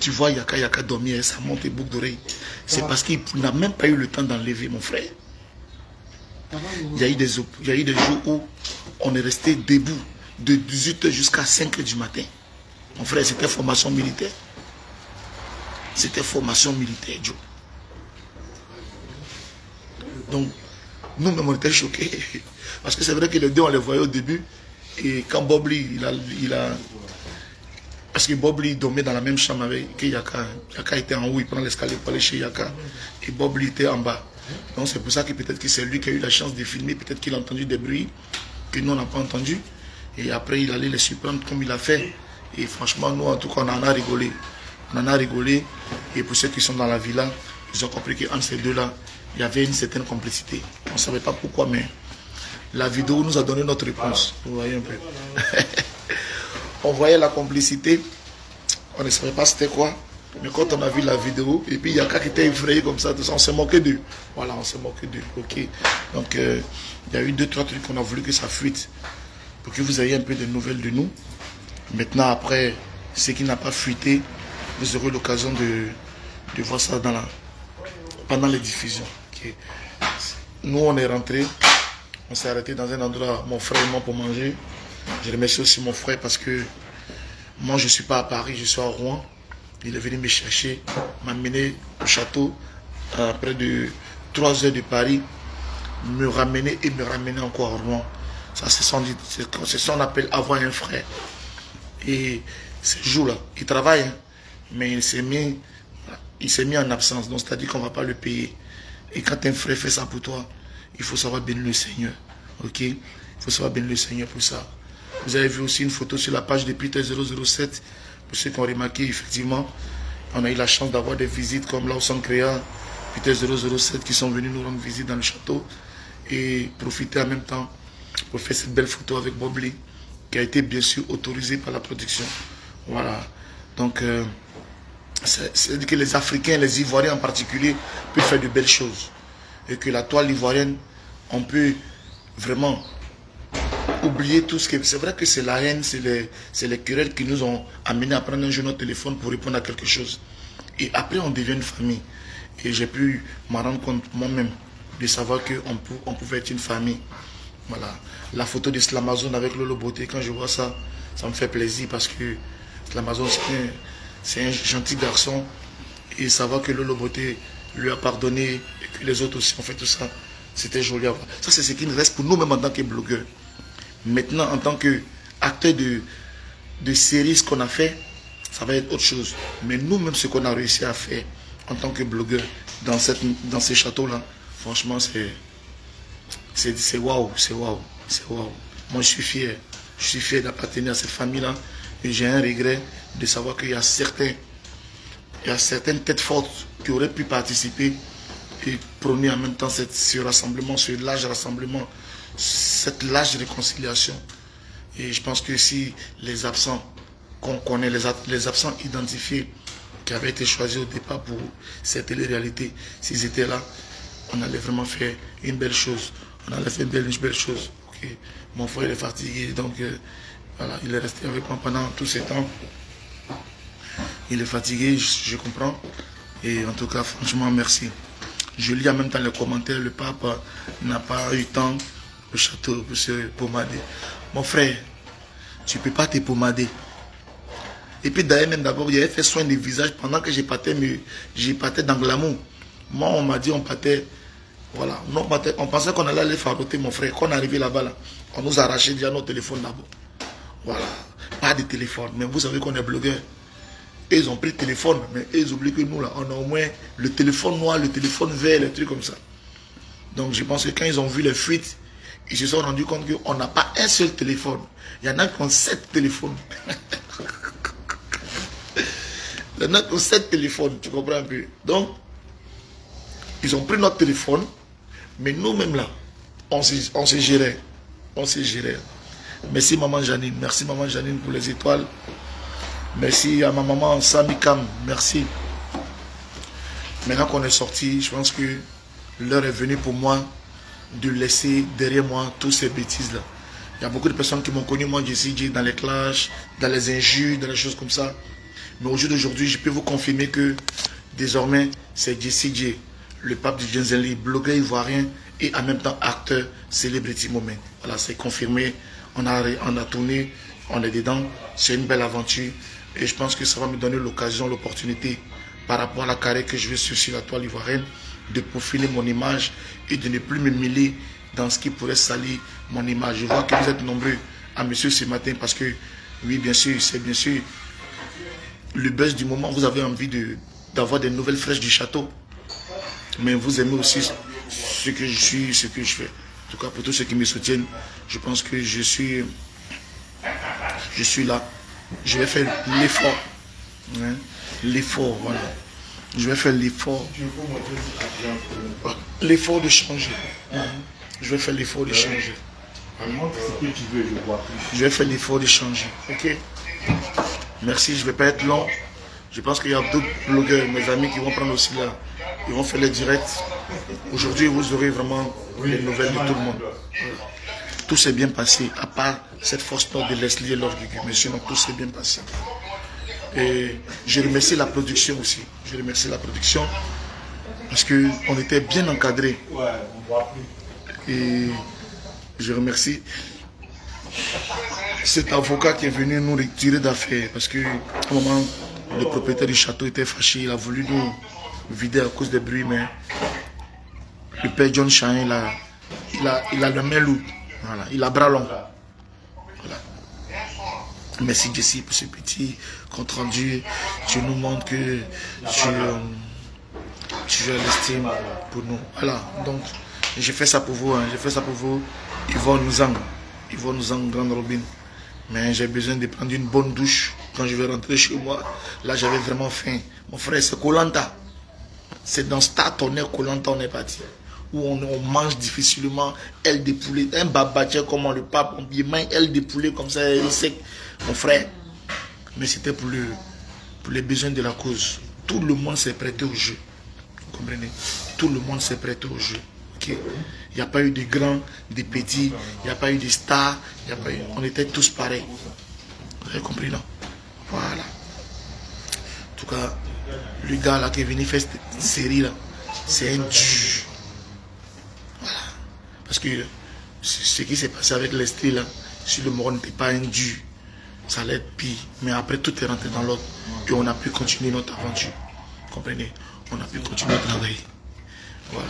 tu vois Yaka dormir et ça monte les boucles d'oreilles. C'est parce qu'il n'a même pas eu le temps d'enlever, mon frère. Il y a eu des jours où on est resté debout de 18h jusqu'à 5h du matin. Mon frère, c'était formation militaire. C'était formation militaire, Joe. Donc, nous-mêmes, on était choqués. Parce que c'est vrai que les deux, on les voyait au début. Et quand Bob Lee, parce que Bob Lee dormait dans la même chambre avec Yaka. Yaka était en haut, il prend l'escalier pour aller chez Yaka. Et Bob Lee était en bas. Donc c'est pour ça que peut-être que c'est lui qui a eu la chance de filmer. Peut-être qu'il a entendu des bruits que nous, on n'a pas entendu. Et après, il allait les surprendre comme il a fait. Et franchement, nous, en tout cas, on en a rigolé. On en a rigolé. Et pour ceux qui sont dans la villa, ils ont compris qu'entre ces deux-là, il y avait une certaine complicité. On ne savait pas pourquoi, mais la vidéo nous a donné notre réponse. Vous voyez un peu. On voyait la complicité. On ne savait pas c'était quoi. Mais quand on a vu la vidéo, et puis Yaka qui était effrayé comme ça, on s'est moqué d'eux. Voilà, on s'est moqué d'eux. Ok. Donc, il y a eu 2-3 trucs qu'on a voulu que ça fuite. Pour que vous ayez un peu de nouvelles de nous. Maintenant, après, ce qui n'a pas fuité, vous aurez l'occasion de voir ça pendant les diffusions. Okay. Nous, on est rentrés, on s'est arrêté dans un endroit, mon frère et moi, pour manger. Je remercie aussi mon frère parce que moi, je ne suis pas à Paris, je suis à Rouen. Il est venu me chercher, m'amener au château à près de 3 heures de Paris, me ramener et me ramener encore à Rouen. Ça, c'est son appel avoir un frère. Et ce jour-là, il travaille, hein, mais il s'est mis en absence. Donc, c'est-à-dire qu'on ne va pas le payer. Et quand un frère fait ça pour toi, il faut savoir bénir le Seigneur. Ok? Il faut savoir bénir le Seigneur pour ça. Vous avez vu aussi une photo sur la page de Peter 007. Pour ceux qui ont remarqué, effectivement, on a eu la chance d'avoir des visites comme Lawson Créa, Peter 007 qui sont venus nous rendre visite dans le château et profiter en même temps pour faire cette belle photo avec Bob Lee, qui a été bien sûr autorisée par la production. Voilà. Donc, c'est-à-dire que les Africains, les Ivoiriens en particulier, peuvent faire de belles choses. Et que la toile ivoirienne, on peut vraiment oublier tout ce que... C'est vrai que c'est la haine, c'est les querelles qui nous ont amenés à prendre un jour notre téléphone pour répondre à quelque chose. Et après, on devient une famille. Et j'ai pu m'en rendre compte moi-même de savoir qu'on pouvait être une famille. Voilà. La photo de Slamazone avec Lolo Beauté, quand je vois ça, ça me fait plaisir parce que Slamazone, c'est un gentil garçon. Et savoir que Lolo Beauté lui a pardonné et que les autres aussi ont fait tout ça, c'était joli à voir. Ça, c'est ce qui nous reste pour nous-mêmes en tant que blogueurs. Maintenant, en tant qu'acteurs de séries, ce qu'on a fait, ça va être autre chose. Mais nous-mêmes, ce qu'on a réussi à faire en tant que blogueurs dans ces châteaux-là, franchement, c'est waouh, c'est waouh, c'est waouh. Moi, je suis fier. Je suis fier d'appartenir à cette famille-là. Et j'ai un regret de savoir qu'il y a certaines têtes fortes qui auraient pu participer et prôner en même temps ce rassemblement, ce large rassemblement, cette large réconciliation. Et je pense que si les absents qu'on connaît, les absents identifiés qui avaient été choisis au départ pour cette télé-réalité, s'ils étaient là, on allait vraiment faire une belle chose. On allait faire une belle chose. Okay. Mon frère est fatigué, donc voilà, il est resté avec moi pendant tout ce temps. Il est fatigué, je comprends. Et en tout cas, franchement, merci. Je lis en même temps les commentaires. Le pape n'a pas eu temps au château pour se pommader. Mon frère, tu ne peux pas te pommader. Et puis d'ailleurs, même d'abord, il avait fait soin du visage pendant que j'ai partais dans Glamour. Moi, on m'a dit, on partait. Voilà. On pensait qu'on allait aller faroter, mon frère. Quand on est arrivé là-bas, là, on nous a arraché déjà nos téléphones d'abord. Voilà. Pas de téléphone. Mais vous savez qu'on est blogueur. Et ils ont pris le téléphone, mais ils oublient que nous, là, on a au moins le téléphone noir, le téléphone vert, les trucs comme ça. Donc je pense que quand ils ont vu les fuites, ils se sont rendus compte qu'on n'a pas un seul téléphone. Il y en a qui ont 7 téléphones. Il y en a qui ont 7 téléphones, tu comprends un peu. Donc, ils ont pris notre téléphone, mais nous-mêmes là, on se gérait. On se gérait. Merci maman Janine. Merci maman Janine pour les étoiles. Merci à ma maman Sami Kam. Merci. Maintenant qu'on est sorti, je pense que l'heure est venue pour moi de laisser derrière moi toutes ces bêtises-là. Il y a beaucoup de personnes qui m'ont connu, moi, JCJ, dans les clashs, dans les injures, dans les choses comme ça. Mais au jour d'aujourd'hui, je peux vous confirmer que désormais, c'est Jessie J, le pape du Genzeli, blogueur ivoirien et en même temps acteur Celebrity Moment. Voilà, c'est confirmé. On a tourné, on est dedans. C'est une belle aventure. Et je pense que ça va me donner l'occasion, l'opportunité, par rapport à la carrière que je vais suivre sur la toile ivoirienne, de profiler mon image et de ne plus me mêler dans ce qui pourrait salir mon image. Je vois que vous êtes nombreux à me suivre ce matin parce que, oui, bien sûr, c'est bien sûr le buzz du moment. Vous avez envie d'avoir des nouvelles fraîches du château. Mais vous aimez aussi ce que je suis, ce que je fais. En tout cas, pour tous ceux qui me soutiennent, je pense que je suis là. Je vais faire l'effort. Hein? L'effort, voilà. Je vais faire l'effort. L'effort de changer. Je vais faire l'effort de changer. Je vais faire l'effort de changer. Ok? Merci, je ne vais pas être long. Je pense qu'il y a d'autres blogueurs, mes amis, qui vont prendre aussi là. Ils vont faire les directs. Aujourd'hui, vous aurez vraiment les nouvelles de tout le monde. Tout s'est bien passé, à part cette force nord de Leslie et Lord Gugu. Mais sinon, tout s'est bien passé. Et je remercie la production aussi. Je remercie la production parce qu'on était bien encadrés. Et je remercie cet avocat qui est venu nous retirer d'affaires. Parce qu'à un moment, le propriétaire du château était fâché. Il a voulu nous vider à cause des bruits. Mais le père John Chahin, il a la main lourde. Voilà, il a bras long. Voilà. Merci Jessie pour ce petit compte rendu. Tu nous montres que tu as l'estime pour nous. Voilà, donc j'ai fait ça pour vous. Hein. J'ai fait ça pour vous. Ils vont nous en grande robine. Mais j'ai besoin de prendre une bonne douche quand je vais rentrer chez moi. Là, j'avais vraiment faim. Mon frère, c'est Koh-Lanta. C'est dans Start, on est Koh-Lanta, on est parti. Où on mange difficilement aile de poulet. Un babatier comme le pape, on bien aile de poulet comme ça, il sec. Mon frère. Mais c'était pour les besoins de la cause. Tout le monde s'est prêté au jeu. Vous comprenez? Tout le monde s'est prêté au jeu. Okay? Il n'y a pas eu de grands, de petits, il n'y a pas eu de stars, on était tous pareils. Vous avez compris là? Voilà. En tout cas, le gars là qui est venu faire cette série là, c'est un dur. Voilà. Parce que ce qui s'est passé avec Leslie là, si le mort n'était pas un dur, ça allait être pire. Mais après, tout est rentré dans l'ordre et on a pu continuer notre aventure. Vous comprenez? On a pu continuer à travailler. Voilà.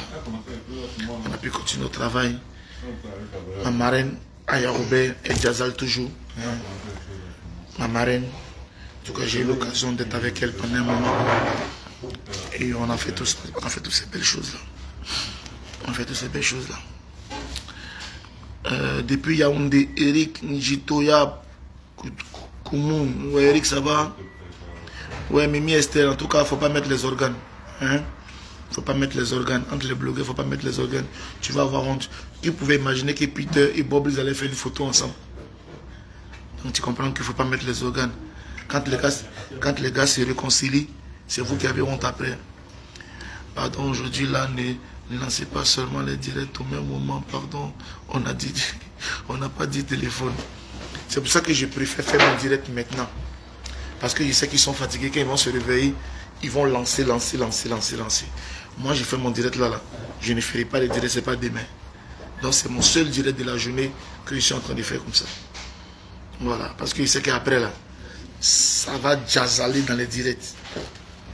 On a pu continuer notre travail. Ma marraine, Aya Robert et Jazal toujours. Ma marraine. En tout cas, j'ai eu l'occasion d'être avec elle pendant un moment. Et on a fait toutes ces belles choses-là. On a fait toutes ces belles choses-là. Depuis Yaoundé, Eric Njitoya Koumoun. Ouais, Eric, ça va? Ouais, Mimi Esther, en tout cas, il ne faut pas mettre les organes. Hein? Il ne faut pas mettre les organes. Entre les blogueurs, il ne faut pas mettre les organes. Tu vas avoir honte. Qui pouvait imaginer que Peter et Bob, ils allaient faire une photo ensemble? Donc tu comprends qu'il ne faut pas mettre les organes. Quand les gars se réconcilient, c'est vous qui avez honte après. Pardon, aujourd'hui, là, ne lancez pas seulement les directs au même moment. Pardon, on n'a pas dit téléphone. C'est pour ça que je préfère faire mon direct maintenant. Parce que je sais qu'ils sont fatigués. Quand ils vont se réveiller, ils vont lancer. Moi, je fais mon direct là. Je ne ferai pas les directs, ce n'est pas demain. Donc, c'est mon seul direct de la journée que je suis en train de faire comme ça. Voilà. Parce que je sais qu'après, là, ça va jazzaler dans les directs.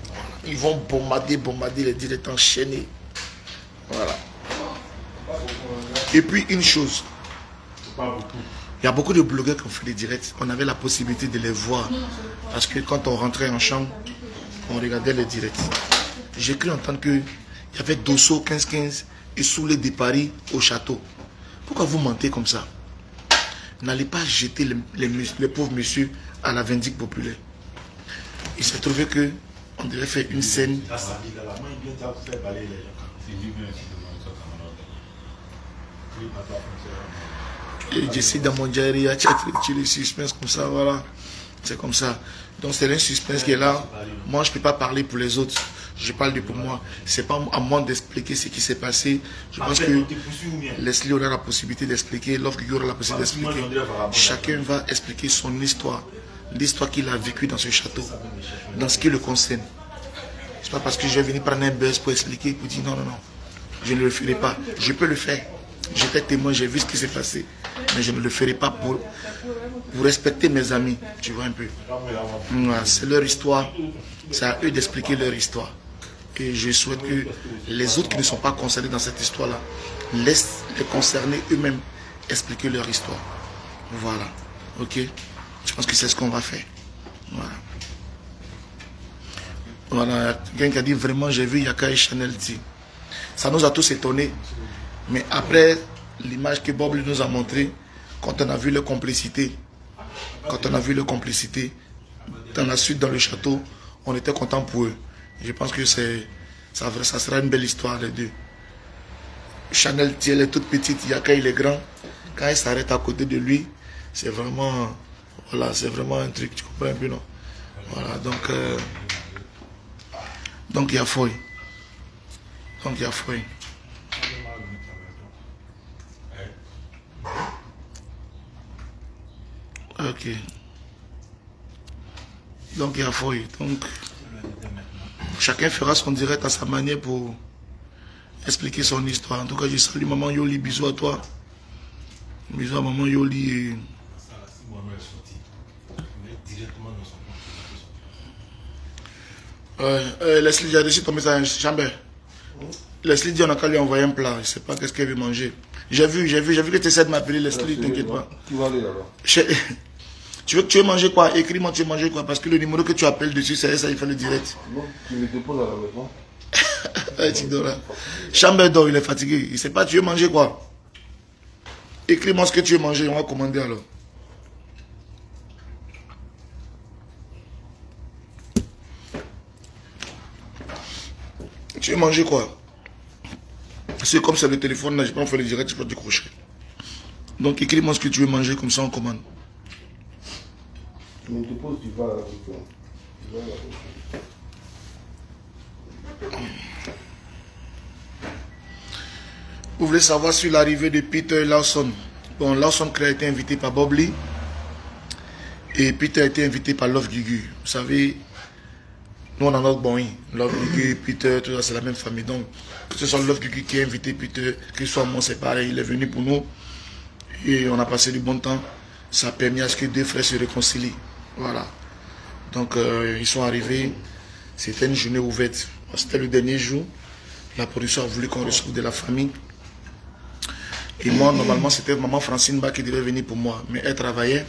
Voilà. Ils vont bombarder les directs enchaînés. Voilà. Et puis, une chose. Il y a beaucoup de blogueurs qui ont fait des directs. On avait la possibilité de les voir. Parce que quand on rentrait en chambre, on regardait les directs. J'ai cru entendre qu'il y avait Dosso 15-15 et Soulé de Paris au château. Pourquoi vous mentez comme ça? N'allez pas jeter les pauvres messieurs à la vindicte populaire. Il s'est trouvé qu'on devait faire une scène. Et j'essaie dans mon diary, tu les suspens comme ça, voilà. C'est comme ça. Donc c'est un suspense qui est là. Moi, je ne peux pas parler pour les autres. Je parle de pour moi. Ce n'est pas à moi d'expliquer ce qui s'est passé. Je pense que Leslie aura la possibilité d'expliquer. Lord Gugu aura la possibilité d'expliquer. Chacun va expliquer son histoire. l'histoire qu'il a vécue dans ce château, dans ce qui le concerne. C'est pas parce que je vais venir prendre un buzz pour expliquer, pour dire non, non, non, je ne le ferai pas. Je peux le faire. J'étais témoin, j'ai vu ce qui s'est passé. Mais je ne le ferai pas pour respecter mes amis. Tu vois un peu. Voilà, c'est leur histoire. C'est à eux d'expliquer leur histoire. Et je souhaite que les autres qui ne sont pas concernés dans cette histoire-là laissent les concernés eux-mêmes expliquer leur histoire. Voilà. Ok. Je pense que c'est ce qu'on va faire. Voilà. Voilà. Quelqu'un qui a dit vraiment j'ai vu Yaka et Chanel T. Ça nous a tous étonnés. Mais après l'image que Bob nous a montrée, quand on a vu leur complicité, dans la suite dans le château, on était content pour eux. Je pense que ça sera une belle histoire les deux. Chanel T, elle est toute petite, Yaka il est grand. Quand elle s'arrête à côté de lui, c'est vraiment, voilà, c'est vraiment un truc, tu comprends un peu, non? Voilà, donc il y a fouille. Ok. Donc il y a fouille. Donc chacun fera son direct à sa manière pour expliquer son histoire. En tout cas, je salue maman Yoli, bisous à toi. Bisous à maman Yoli. Leslie, j'ai reçu ton message, Chambert. Leslie dit on a qu'à lui envoyer un plat. Je ne sais pas qu'est-ce qu'elle veut manger. J'ai vu que tu essaies de m'appeler, Leslie, t'inquiète pas. Qui va aller alors? Tu veux manger quoi? Écris-moi, tu veux manger quoi? Parce que le numéro que tu appelles dessus, c'est ça, il fait le direct. Non, tu me déposes à la maison. Chambert dort, il est fatigué. Il ne sait pas, tu veux manger quoi? Écris-moi ce que tu veux manger, on va commander alors. Tu veux manger quoi? C'est comme c'est le téléphone, là, je peux pas faire le direct, je peux décrocher. Donc écris-moi ce que tu veux manger, comme ça on commande. Tu me déposes, tu vas à la maison. Vous voulez savoir sur l'arrivée de Peter Lawson? Bon, Lawson a été invité par Bob Lee et Peter a été invité par Love Gugu. Vous savez, nous on a notre bon, Love Gugu, Peter, tout ça, c'est la même famille. Donc, que ce soit Love Gugu qui a invité Peter, que ce soit moi, c'est pareil, il est venu pour nous et on a passé du bon temps. Ça a permis à ce que deux frères se réconcilient. Voilà. Donc, ils sont arrivés. C'était une journée ouverte. C'était le dernier jour. La production a voulu qu'on reçoive de la famille. Et moi, normalement, c'était maman Francine Ba qui devait venir pour moi. Mais elle travaillait.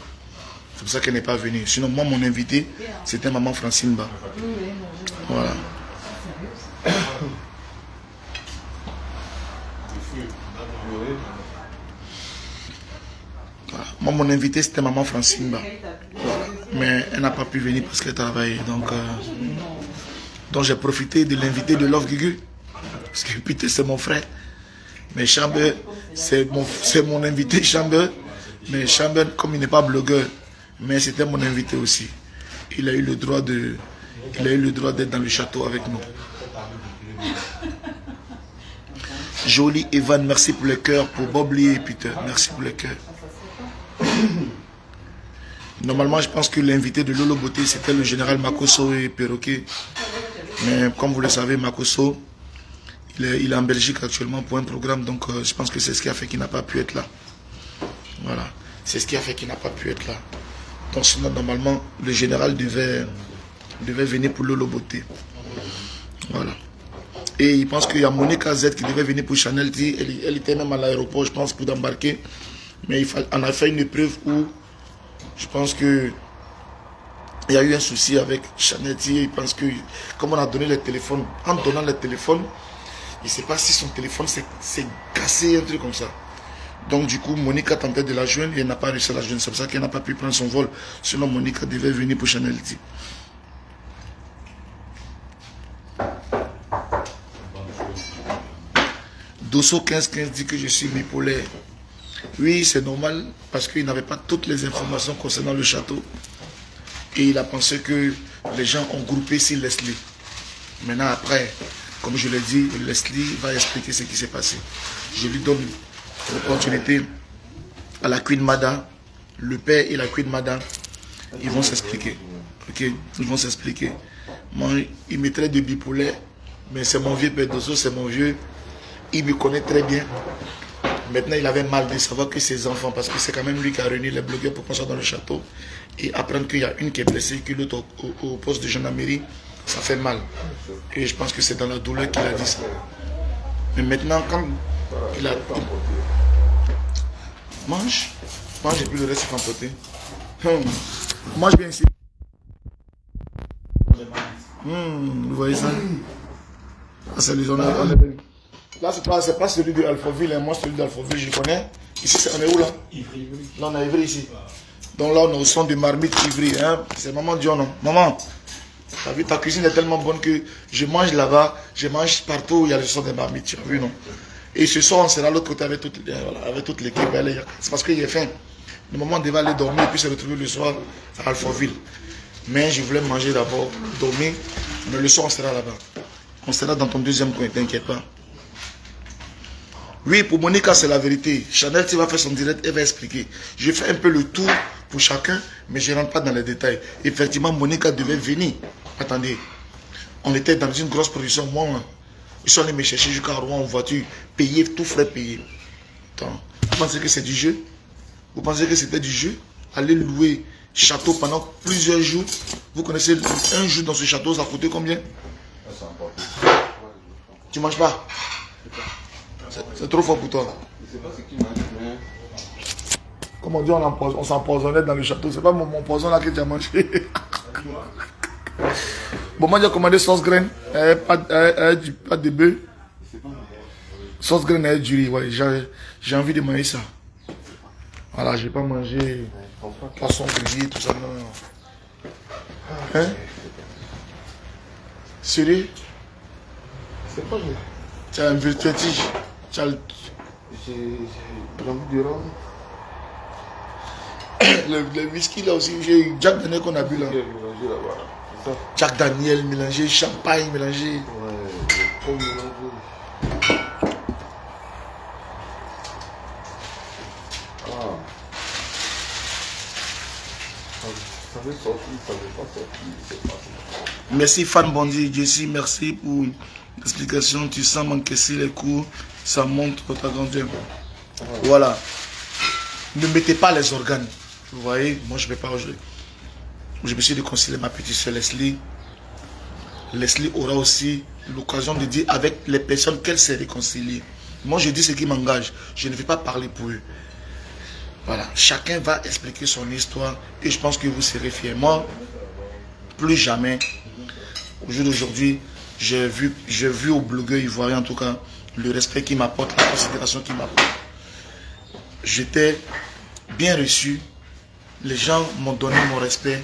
C'est pour ça qu'elle n'est pas venue. Sinon, moi, mon invité, c'était maman Francine Ba. Voilà. Voilà. Moi, mon invité, c'était maman Francine Ba. Voilà. Mais elle n'a pas pu venir parce qu'elle travaillait. Donc j'ai profité de l'invité de Love Gugu. Parce que Peter, c'est mon frère. Mais Chambert, c'est mon invité, Chambert. Mais Chambert, comme il n'est pas blogueur, mais c'était mon invité aussi. Il a eu le droit d'être dans le château avec nous. Jolie Evan, merci pour le cœur. Pour Bob Lee et Peter, merci pour le cœur. Normalement, je pense que l'invité de Lolo Beauté, c'était le général Makosso et Perroquet. Mais comme vous le savez, Makosso, il est en Belgique actuellement pour un programme. Donc, je pense que c'est ce qui a fait qu'il n'a pas pu être là. Voilà. C'est ce qui a fait qu'il n'a pas pu être là. Donc, sinon, normalement, le général devait venir pour Lolo Beauté. Voilà. Et il pense qu'il y a Monica Z qui devait venir pour Chanel T. Elle était même à l'aéroport, je pense, pour embarquer. Mais on a fait une épreuve où je pense que il y a eu un souci avec Chanel T. Il pense que, comme on a donné le téléphone, en donnant le téléphone, il ne sait pas si son téléphone s'est cassé, un truc comme ça. Donc du coup, Monica tentait de la joindre et elle n'a pas réussi à la joindre. C'est pour ça qu'elle n'a pas pu prendre son vol. Sinon, Monica devait venir pour Chanel T. Dosso 1515 dit que je suis bipolaire. Oui, c'est normal parce qu'il n'avait pas toutes les informations concernant le château. Et il a pensé que les gens ont groupé sur Leslie. Maintenant, après, comme je l'ai dit, Leslie va expliquer ce qui s'est passé. Je lui donne l'opportunité à la Queen Mada, le père et la Queen Mada, Ils vont s'expliquer. Ok, ils vont s'expliquer. Moi, il me traite de bipolaire, mais c'est mon vieux Pédosso, c'est mon vieux. Il me connaît très bien. Maintenant, il avait mal de savoir que ses enfants, parce que c'est quand même lui qui a réuni les blogueurs pour qu'on soit dans le château, et apprendre qu'il y a une qui est blessée, que l'autre au poste de gendarmerie, ça fait mal. Et je pense que c'est dans la douleur qu'il a dit ça. Mais maintenant, quand il a... Mange et puis le reste, il faut emporter. Mange bien ici. Vous voyez ça? C'est les honneurs. Là, c'est pas celui de Alphaville. Moi, celui d'Alphaville, je connais. Ici, on est où là? Ivry. Là, on est Ivry ici. Donc là, on est au son de marmite Ivry. Hein? C'est maman Dion, non? Maman, t'as vu, ta cuisine est tellement bonne que je mange là-bas, je mange partout où il y a le son de marmite. Tu as vu, non? Et ce soir, on sera à l'autre côté avec toute l'équipe. C'est parce qu'il est faim. Le moment devait aller dormir et puis se retrouver le soir à Alphaville. Mais je voulais manger d'abord, dormir. Mais le soir, on sera là-bas. On sera dans ton deuxième coin, t'inquiète pas. Oui, pour Monica, c'est la vérité. Chanel, tu vas faire son direct, elle va expliquer. Je fais un peu le tour pour chacun, mais je ne rentre pas dans les détails. Effectivement, Monica devait venir. Attendez, on était dans une grosse production. Moi, ils sont allés me chercher jusqu'à Rouen en voiture, payer, tout frais payé. Attends, vous pensez que c'est du jeu? Vous pensez que c'était du jeu? Aller louer château pendant plusieurs jours. Vous connaissez un jour dans ce château, ça coûtait combien? Tu manges pas? C'est trop fort pour toi. Je sais pas ce qu'il mange, mais... Comme on dit, on s'empoisonnait dans le château. C'est pas mon poison là que tu as mangé. Bon, moi j'ai commandé sauce graine, pas de bœuf. Sauce graine et du riz, ouais. J'ai envie de manger ça. Voilà, je vais pas manger poisson grillé, tout ça. Non. Hein? Sérieux? C'est pas vrai. Tu as un vertige. J'ai envie de rhum. Le whisky là aussi, j'ai Jack Daniel qu'on a bu là. Jack Daniel mélangé, champagne mélangé. Ouais, trop mélangé. Ah. Ça veut sortir, ça veut pas sortir. Merci Fan Bondi, Jessie, merci pour l'explication. Tu sens m'encaisser les coups, ça montre ta grandeur. Voilà. Ne mettez pas les organes. Vous voyez, moi je ne vais pas aujourd'hui. Je me suis réconcilié ma petite soeur Leslie. Leslie aura aussi l'occasion de dire avec les personnes qu'elle s'est réconciliée. Moi je dis ce qui m'engage. Je ne vais pas parler pour eux. Voilà. Chacun va expliquer son histoire et je pense que vous serez fiers. Moi, plus jamais, au jour d'aujourd'hui, j'ai vu au blogueur ivoirien en tout cas le respect qu'il m'apporte, la considération qu'il m'apporte. J'étais bien reçu. Les gens m'ont donné mon respect.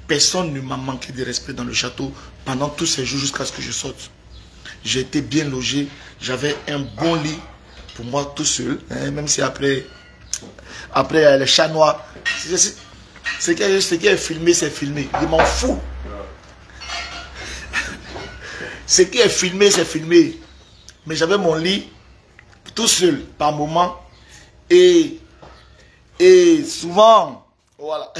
Personne ne m'a manqué de respect dans le château pendant tous ces jours jusqu'à ce que je sorte. J'ai été bien logé. J'avais un bon lit pour moi tout seul. Hein, même si après les chats noirs. Ce qui est filmé, c'est filmé. Je m'en fous. Ce qui est filmé, c'est filmé. Mais j'avais mon lit tout seul par moment. Et souvent, voilà.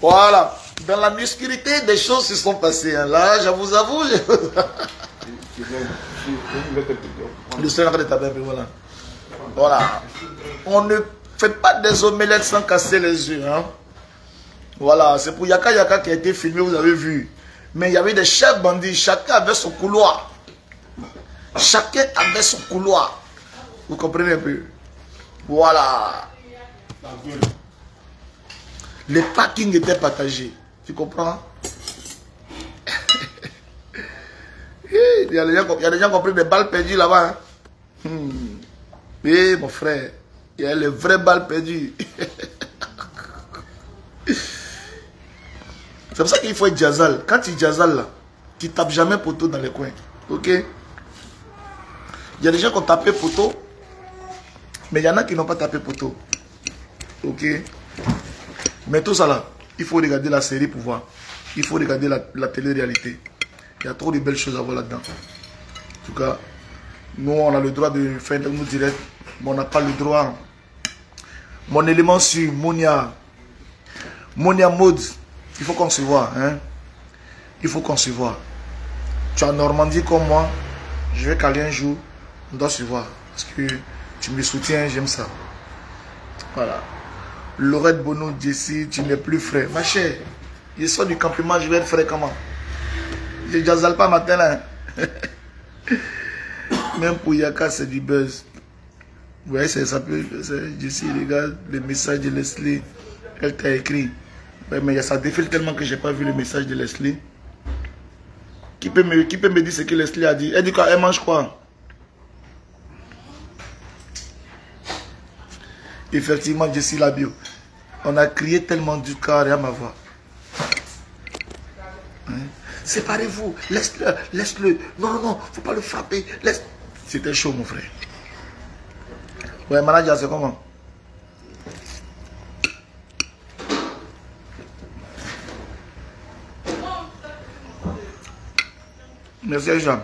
Voilà. Dans la musculité, des choses se sont passées. Hein. Là, je vous avoue. Le soir de ta belle, voilà. Voilà. On ne fait pas des omelettes sans casser les yeux. Hein. Voilà. C'est pour Yaka Yaka qui a été filmé, vous avez vu. Mais il y avait des chefs bandits. Chacun avait son couloir. Chacun avait son couloir. Vous comprenez un peu? Voilà. Les parkings étaient partagés. Tu comprends? Il y a des gens qui ont pris des balles perdues là-bas. Hein? Oui, mon frère. Il y a les vraies balles perdues. C'est pour ça qu'il faut être jazzal. Quand tu jazzal là, tu ne tapes jamais poteau dans les coins. Ok? Il y a des gens qui ont tapé poteau. Mais il y en a qui n'ont pas tapé poteau. Ok? Mais tout ça là, il faut regarder la série pour voir. Il faut regarder la télé-réalité. Il y a trop de belles choses à voir là-dedans. En tout cas, nous on a le droit de faire nos directs, mais on n'a pas le droit Mon élément sur Monia. Monia Mode. Il faut qu'on se voit. Hein? Il faut qu'on se voit. Tu es en Normandie comme moi. Je vais caler un jour. On doit se voir. Parce que tu me soutiens, j'aime ça. Voilà. Laurette Bono, Jessie, tu n'es plus frais. Ma chère, je sors du campement, je vais être frais comment? Je ne jazale pas matin là. Même pour Yaka, c'est du buzz. Vous voyez, ça peut. Jessie, regarde le message de Leslie. Elle t'a écrit. Mais ça défile tellement que je n'ai pas vu le message de Leslie. Qui peut me dire ce que Leslie a dit? Elle dit quoi? Elle mange quoi? Effectivement, Jessie Labio. On a crié tellement du corps à ma voix. Hein? Séparez-vous, laisse-le, laisse-le. Non, non, non, faut pas le frapper. Laisse. C'était chaud, mon frère. Ouais, manager, c'est comment? Merci, Jean.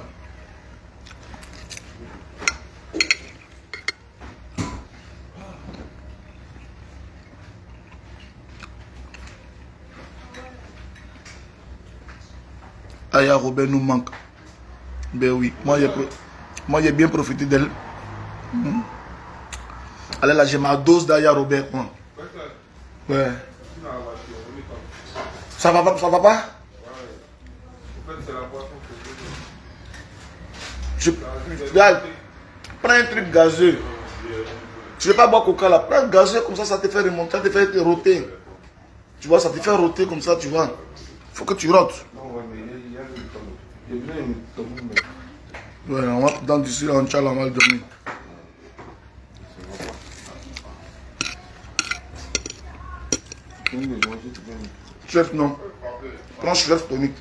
Aya Robert nous manque. Ben oui, moi j'ai bien profité d'elle. Allez là, j'ai ma dose d'Aya Robert. Ouais. Ça va pas? Ça va pas? Prends un truc gazeux. Tu ne veux pas boire coca là. Prends un gazeux comme ça te fait remonter, ça te fait roter. Tu vois, ça te fait roter comme ça, tu vois. Il faut que tu rotes. Ouais, on va dans d'ici là, on va mal dormir. Chef, non. Prends chef tonique.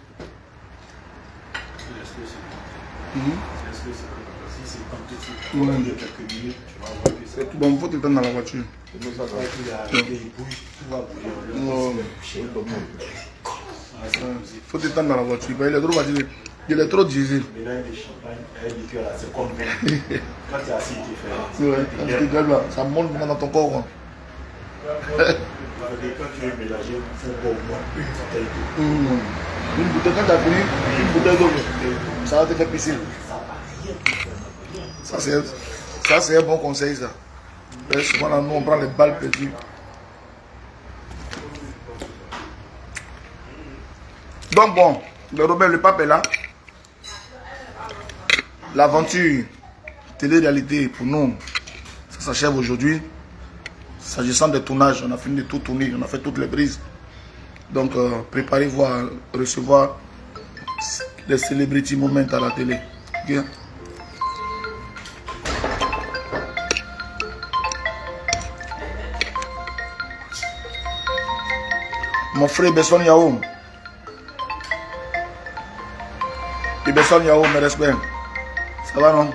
Bon, il faut te prendre dans la voiture. Faut te tendre dans la voiture. Il est trop fatigué. Il est trop diesel. Ça monte dans ton corps. Une bouteille, quand tu as fini, une bouteille d'eau, ça va te faire pisser. Ça c'est un bon conseil, ça. Et souvent, là, nous, on prend les balles perdues. Donc, bon, le Robert, le pape est là. L'aventure télé-réalité pour nous, ça s'achève aujourd'hui. S'agissant des tournages, on a fini de tout tourner, on a fait toutes les prises. Donc, préparez-vous à recevoir les celebrity moments à la télé. Okay? Mon frère Besson Yao. Et Besson Yao, mes respects. Ça va, non?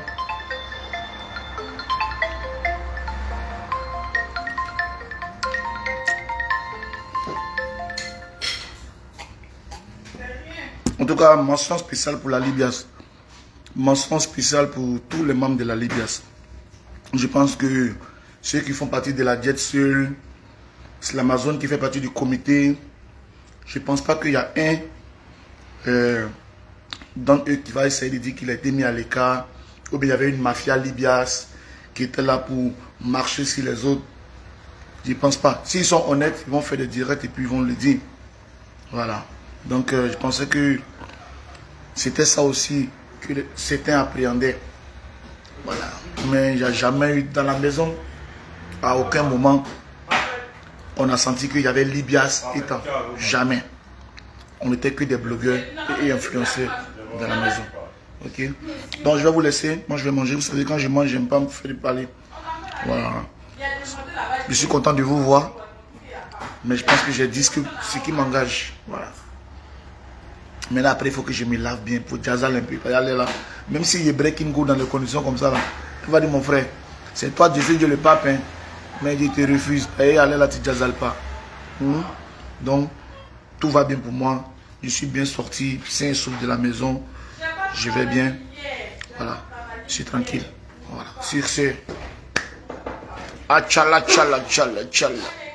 En tout cas, mention spéciale pour la Libias. Mention spéciale pour tous les membres de la Libias. Je pense que ceux qui font partie de la Jet Seul, c'est l'Amazon qui fait partie du comité. Je ne pense pas qu'il y a un d'entre eux qui va essayer de dire qu'il a été mis à l'écart. Ou bien il y avait une mafia Libias qui était là pour marcher sur les autres. Je ne pense pas. S'ils sont honnêtes, ils vont faire des directs et puis ils vont le dire. Voilà. Donc je pensais que c'était ça aussi que certains appréhendaient. Voilà. Mais il n'y a jamais eu dans la maison, à aucun moment, on a senti qu'il y avait Libias étant. Jamais. On n'était que des blogueurs et influenceurs dans la maison. Ok. Donc je vais vous laisser. Moi je vais manger. Vous savez, quand je mange, j'aime pas me faire parler. Voilà. Je suis content de vous voir. Mais je pense que j'ai dit ce qui m'engage. Voilà. Mais là, après, il faut que je me lave bien pour jazzer un peu. Aller là. Même s'il y a breaking good dans les conditions comme ça, là, tu vas dire, mon frère, c'est toi, je sais Dieu le pape, hein, mais je te refuse. Et aller là, tu jazzales pas. Donc, tout va bien pour moi. Je suis bien sorti, sain et sauf de la maison. Je vais bien. Voilà. Je suis tranquille. Voilà. Sur ce, Achala, chala, chala, chala.